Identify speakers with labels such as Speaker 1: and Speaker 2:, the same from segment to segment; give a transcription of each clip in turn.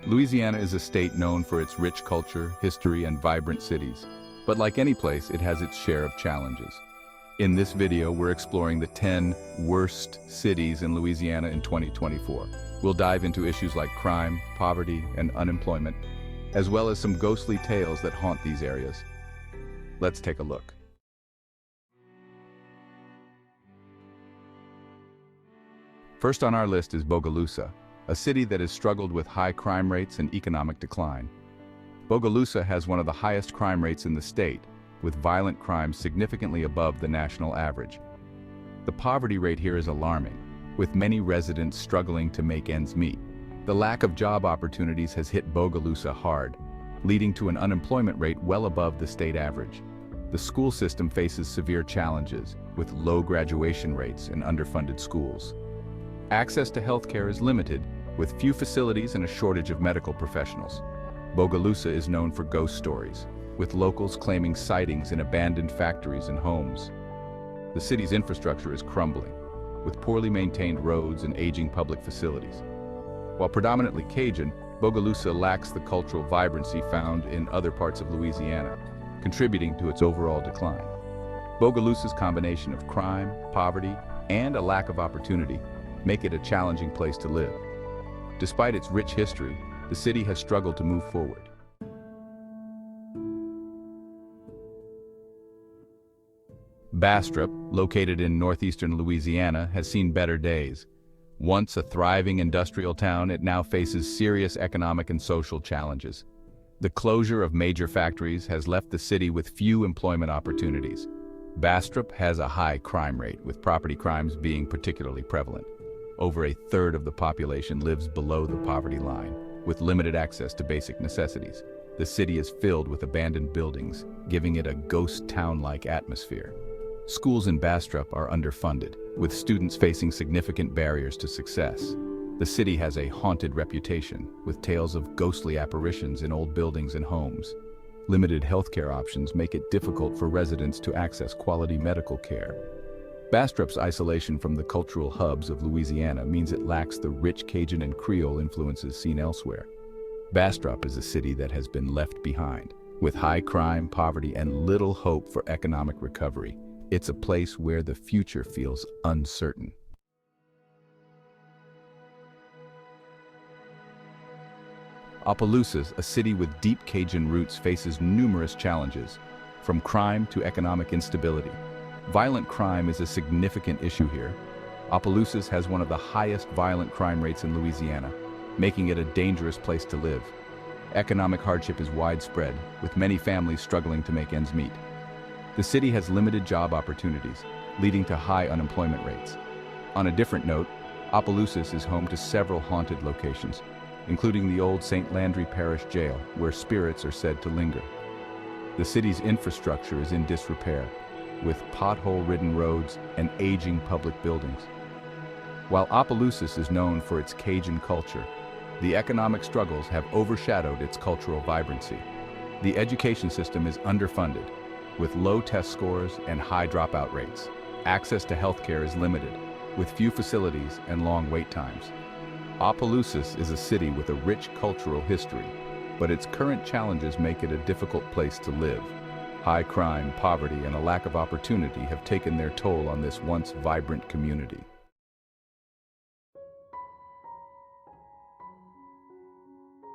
Speaker 1: Louisiana is a state known for its rich culture, history, and vibrant cities. But like any place, it has its share of challenges. In this video, we're exploring the 10 worst cities in Louisiana in 2024. We'll dive into issues like crime, poverty, and unemployment, as well as some ghostly tales that haunt these areas. Let's take a look. First on our list is Bogalusa, a city that has struggled with high crime rates and economic decline. Bogalusa has one of the highest crime rates in the state, with violent crimes significantly above the national average. The poverty rate here is alarming, with many residents struggling to make ends meet. The lack of job opportunities has hit Bogalusa hard, leading to an unemployment rate well above the state average. The school system faces severe challenges, with low graduation rates and underfunded schools. Access to healthcare is limited, with few facilities and a shortage of medical professionals. Bogalusa is known for ghost stories, with locals claiming sightings in abandoned factories and homes. The city's infrastructure is crumbling, with poorly maintained roads and aging public facilities. While predominantly Cajun, Bogalusa lacks the cultural vibrancy found in other parts of Louisiana, contributing to its overall decline. Bogalusa's combination of crime, poverty, and a lack of opportunity make it a challenging place to live. Despite its rich history, the city has struggled to move forward. Bastrop, located in northeastern Louisiana, has seen better days. Once a thriving industrial town, it now faces serious economic and social challenges. The closure of major factories has left the city with few employment opportunities. Bastrop has a high crime rate, with property crimes being particularly prevalent. Over a third of the population lives below the poverty line, with limited access to basic necessities. The city is filled with abandoned buildings, giving it a ghost town-like atmosphere. Schools in Bastrop are underfunded, with students facing significant barriers to success. The city has a haunted reputation, with tales of ghostly apparitions in old buildings and homes. Limited healthcare options make it difficult for residents to access quality medical care. Bastrop's isolation from the cultural hubs of Louisiana means it lacks the rich Cajun and Creole influences seen elsewhere. Bastrop is a city that has been left behind, with high crime, poverty, and little hope for economic recovery. It's a place where the future feels uncertain. Opelousas, a city with deep Cajun roots, faces numerous challenges, from crime to economic instability. Violent crime is a significant issue here. Opelousas has one of the highest violent crime rates in Louisiana, making it a dangerous place to live. Economic hardship is widespread, with many families struggling to make ends meet. The city has limited job opportunities, leading to high unemployment rates. On a different note, Opelousas is home to several haunted locations, including the old St. Landry Parish Jail, where spirits are said to linger. The city's infrastructure is in disrepair, with pothole-ridden roads and aging public buildings. While Opelousas is known for its Cajun culture, the economic struggles have overshadowed its cultural vibrancy. The education system is underfunded, with low test scores and high dropout rates. Access to healthcare is limited, with few facilities and long wait times. Opelousas is a city with a rich cultural history, but its current challenges make it a difficult place to live. High crime, poverty, and a lack of opportunity have taken their toll on this once vibrant community.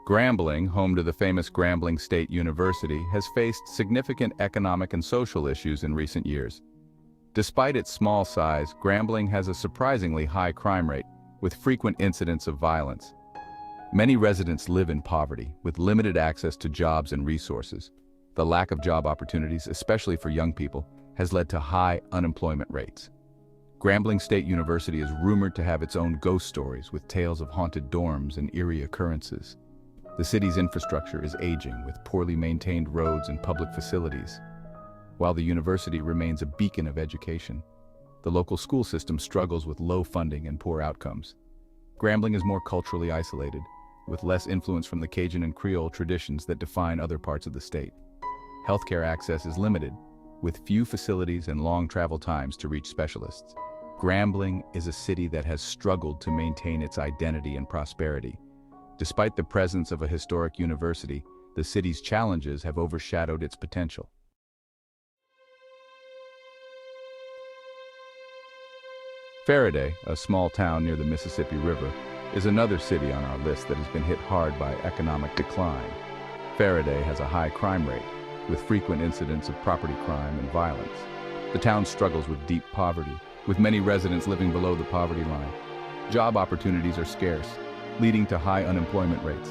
Speaker 1: Grambling, home to the famous Grambling State University, has faced significant economic and social issues in recent years. Despite its small size, Grambling has a surprisingly high crime rate, with frequent incidents of violence. Many residents live in poverty, with limited access to jobs and resources. The lack of job opportunities, especially for young people, has led to high unemployment rates. Grambling State University is rumored to have its own ghost stories, with tales of haunted dorms and eerie occurrences. The city's infrastructure is aging, with poorly maintained roads and public facilities. While the university remains a beacon of education, the local school system struggles with low funding and poor outcomes. Grambling is more culturally isolated, with less influence from the Cajun and Creole traditions that define other parts of the state. Healthcare access is limited, with few facilities and long travel times to reach specialists. Grambling is a city that has struggled to maintain its identity and prosperity. Despite the presence of a historic university, the city's challenges have overshadowed its potential. Faraday, a small town near the Mississippi River, is another city on our list that has been hit hard by economic decline. Faraday has a high crime rate, with frequent incidents of property crime and violence. The town struggles with deep poverty, with many residents living below the poverty line. Job opportunities are scarce, leading to high unemployment rates.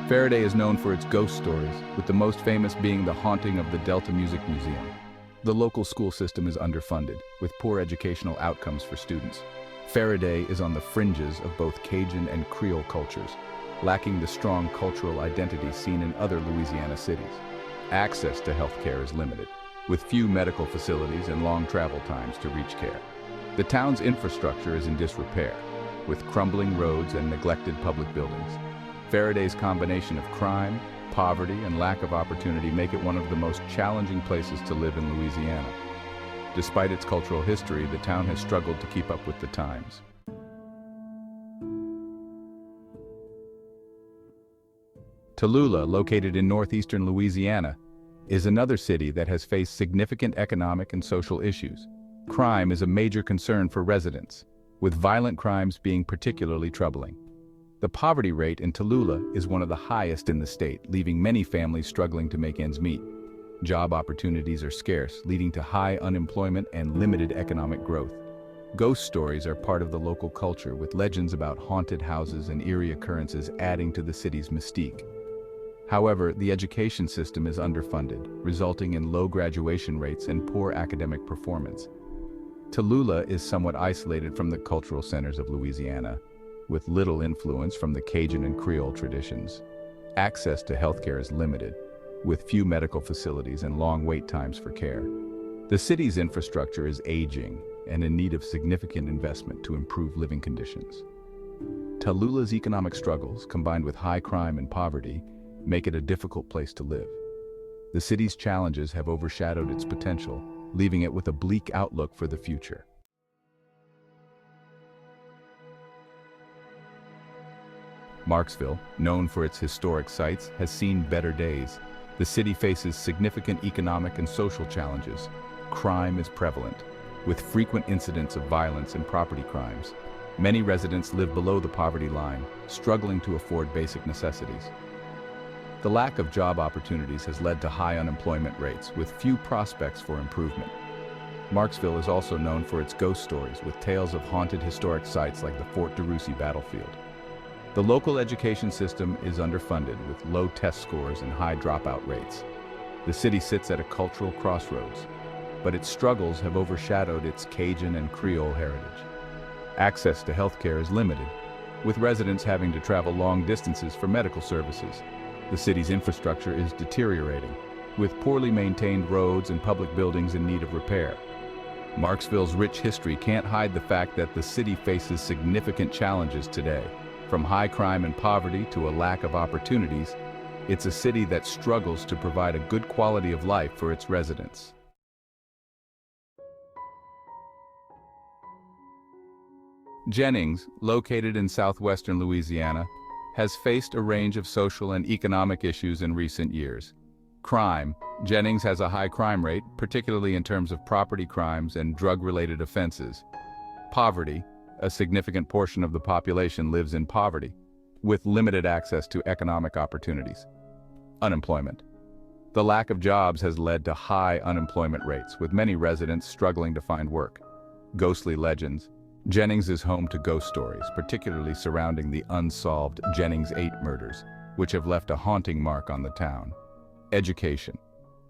Speaker 1: Faraday is known for its ghost stories, with the most famous being the haunting of the Delta Music Museum. The local school system is underfunded, with poor educational outcomes for students. Faraday is on the fringes of both Cajun and Creole cultures, lacking the strong cultural identity seen in other Louisiana cities. Access to healthcare is limited, with few medical facilities and long travel times to reach care. The town's infrastructure is in disrepair, with crumbling roads and neglected public buildings. Faraday's combination of crime, poverty, and lack of opportunity make it one of the most challenging places to live in Louisiana. Despite its cultural history, the town has struggled to keep up with the times. Tallulah, located in northeastern Louisiana, is another city that has faced significant economic and social issues. Crime is a major concern for residents, with violent crimes being particularly troubling. The poverty rate in Tallulah is one of the highest in the state, leaving many families struggling to make ends meet. Job opportunities are scarce, leading to high unemployment and limited economic growth. Ghost stories are part of the local culture, with legends about haunted houses and eerie occurrences adding to the city's mystique. However, the education system is underfunded, resulting in low graduation rates and poor academic performance. Tallulah is somewhat isolated from the cultural centers of Louisiana, with little influence from the Cajun and Creole traditions. Access to healthcare is limited, with few medical facilities and long wait times for care. The city's infrastructure is aging and in need of significant investment to improve living conditions. Tallulah's economic struggles, combined with high crime and poverty, make it a difficult place to live. The city's challenges have overshadowed its potential, leaving it with a bleak outlook for the future. Marksville, known for its historic sites, has seen better days. The city faces significant economic and social challenges. Crime is prevalent, with frequent incidents of violence and property crimes. Many residents live below the poverty line, struggling to afford basic necessities. The lack of job opportunities has led to high unemployment rates, with few prospects for improvement. Marksville is also known for its ghost stories, with tales of haunted historic sites like the Fort DeRussy battlefield. The local education system is underfunded, with low test scores and high dropout rates. The city sits at a cultural crossroads, but its struggles have overshadowed its Cajun and Creole heritage. Access to healthcare is limited, with residents having to travel long distances for medical services. The city's infrastructure is deteriorating, with poorly maintained roads and public buildings in need of repair. Marksville's rich history can't hide the fact that the city faces significant challenges today. From high crime and poverty to a lack of opportunities, it's a city that struggles to provide a good quality of life for its residents. Jennings, located in southwestern Louisiana, has faced a range of social and economic issues in recent years. Crime. Jennings has a high crime rate, particularly in terms of property crimes and drug-related offenses. Poverty. A significant portion of the population lives in poverty, with limited access to economic opportunities. Unemployment. The lack of jobs has led to high unemployment rates, with many residents struggling to find work. Ghostly legends. Jennings is home to ghost stories, particularly surrounding the unsolved Jennings 8 murders, which have left a haunting mark on the town. Education.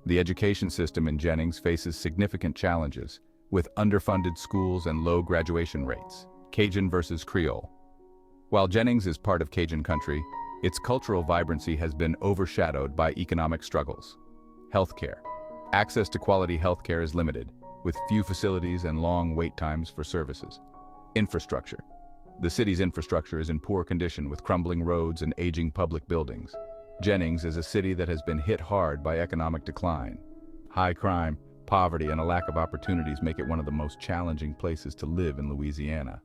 Speaker 1: The education system in Jennings faces significant challenges, with underfunded schools and low graduation rates. Cajun versus Creole. While Jennings is part of Cajun country, its cultural vibrancy has been overshadowed by economic struggles. Healthcare. Access to quality healthcare is limited, with few facilities and long wait times for services. Infrastructure. The city's infrastructure is in poor condition, with crumbling roads and aging public buildings. Jennings is a city that has been hit hard by economic decline. High crime, poverty, and a lack of opportunities make it one of the most challenging places to live in Louisiana.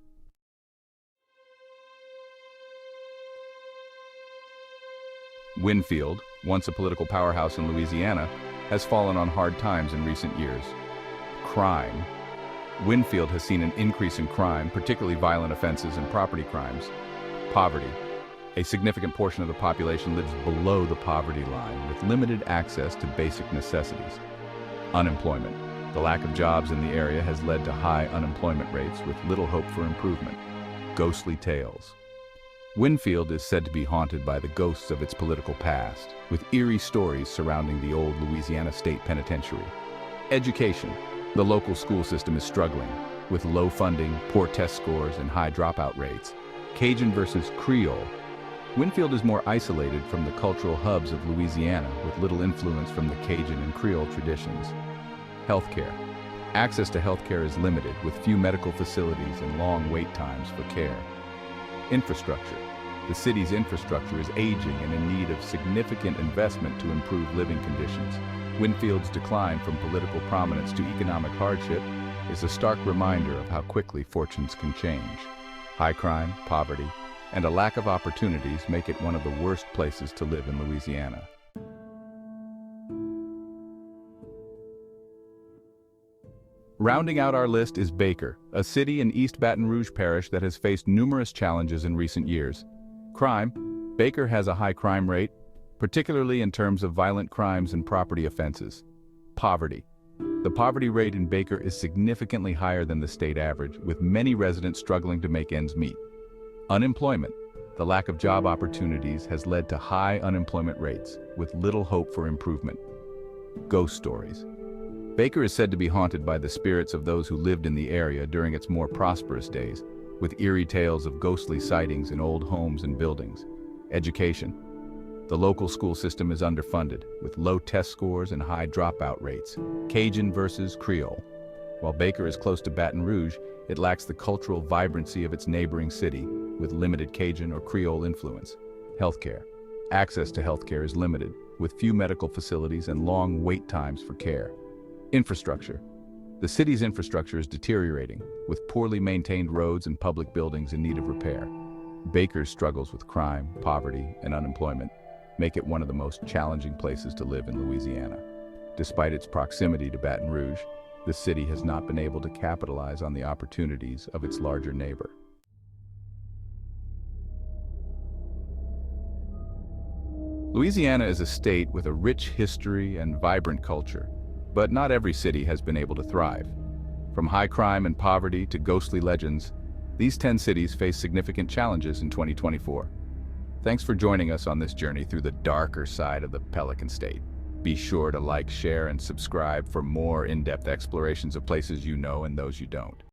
Speaker 1: Winfield, once a political powerhouse in Louisiana, has fallen on hard times in recent years. Crime. Winfield has seen an increase in crime, particularly violent offenses and property crimes. Poverty. A significant portion of the population lives below the poverty line, with limited access to basic necessities. Unemployment. The lack of jobs in the area has led to high unemployment rates with little hope for improvement. Ghostly tales. Winfield is said to be haunted by the ghosts of its political past, with eerie stories surrounding the old Louisiana State Penitentiary. Education. The local school system is struggling, with low funding, poor test scores, and high dropout rates. Cajun versus Creole. Winfield is more isolated from the cultural hubs of Louisiana, with little influence from the Cajun and Creole traditions. Healthcare. Access to healthcare is limited, with few medical facilities and long wait times for care. Infrastructure. The city's infrastructure is aging and in need of significant investment to improve living conditions. Winfield's decline from political prominence to economic hardship is a stark reminder of how quickly fortunes can change. High crime, poverty, and a lack of opportunities make it one of the worst places to live in Louisiana. Rounding out our list is Baker, a city in East Baton Rouge Parish that has faced numerous challenges in recent years. Crime. Baker has a high crime rate, particularly in terms of violent crimes and property offenses. Poverty. The poverty rate in Baker is significantly higher than the state average, with many residents struggling to make ends meet. Unemployment. The lack of job opportunities has led to high unemployment rates, with little hope for improvement. Ghost stories. Baker is said to be haunted by the spirits of those who lived in the area during its more prosperous days, with eerie tales of ghostly sightings in old homes and buildings. Education. The local school system is underfunded, with low test scores and high dropout rates. Cajun versus Creole. While Baker is close to Baton Rouge, it lacks the cultural vibrancy of its neighboring city, with limited Cajun or Creole influence. Healthcare. Access to healthcare is limited, with few medical facilities and long wait times for care. Infrastructure. The city's infrastructure is deteriorating, with poorly maintained roads and public buildings in need of repair. Baker's struggles with crime, poverty, and unemployment make it one of the most challenging places to live in Louisiana. Despite its proximity to Baton Rouge, the city has not been able to capitalize on the opportunities of its larger neighbor. Louisiana is a state with a rich history and vibrant culture, but not every city has been able to thrive. From high crime and poverty to ghostly legends, these 10 cities face significant challenges in 2024. Thanks for joining us on this journey through the darker side of the Pelican State. Be sure to like, share, and subscribe for more in-depth explorations of places you know and those you don't.